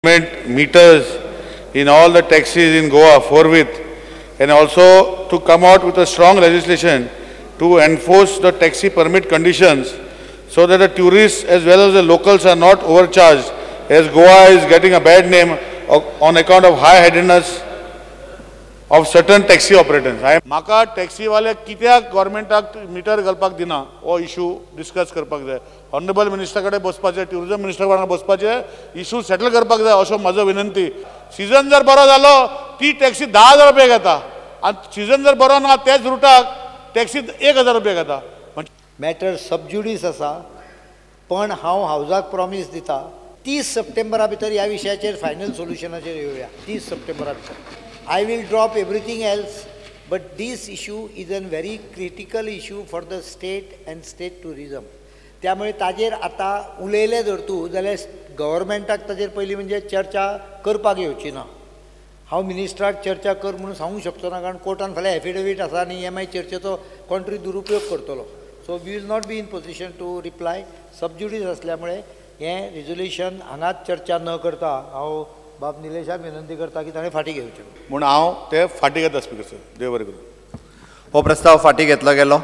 meters in all the taxis in Goa forthwith, and also to come out with a strong legislation to enforce the taxi permit conditions so that the tourists as well as the locals are not overcharged, as Goa is getting a bad name on account of high-headedness of certain taxi operators. म्हाका taxi वाले कित्याक गव्हर्मेंटाक metre घालपाक दिना हो issue discuss करपाक जाय. Honourable minister कडेन बसपाचें, tourism minister वांगडा बसपाचें, इशू सेटल करपाक जाय अशो म्हजो विनंती. सीजन जर बरो जालो ती टॅक्सी 10,000 रुपया घेता आनी सीजन जर बरो ना त्याच रुटाक टॅक्सी 1,000 रुपया घेता. मॅटर सबज्युडीस आसा, पण हांव हावजाक प्रॉमिस दिता 30 सप्टेंबरा भितर ह्या विशयाचेर फायनल सोल्युशनाचेर येवया. 30 सप्टेंबरा भितर I will drop everything else, but this issue is a very critical issue for the state and state tourism. त्यामुळे ताजेर आतां उलयले जर तूं जाल्यार गव्हर्मेंटाक ताजेर पयलीं म्हणजे चर्चा करपाक येवची ना. हांव मिनिस्टराक चर्चा कर म्हणून सांगूंक शकचो ना, कारण कोर्टान फाल्यां एफिडेवीट आसा आनी चर्चेचो कोण तरी दुरुपयोग करतलो. So we will not be in position to reply. Sub judice असल्यामुळे हें रिजोल्युशन हांगाच चर्चा न करता हांव बाब निलेशाक विनंती करता की ताणें फाटी घेवचें म्हूण हांव ते फाटी घेता. स्पीकर देव बरें करूं. हो प्रस्ताव फाटी घेतलो गेलो.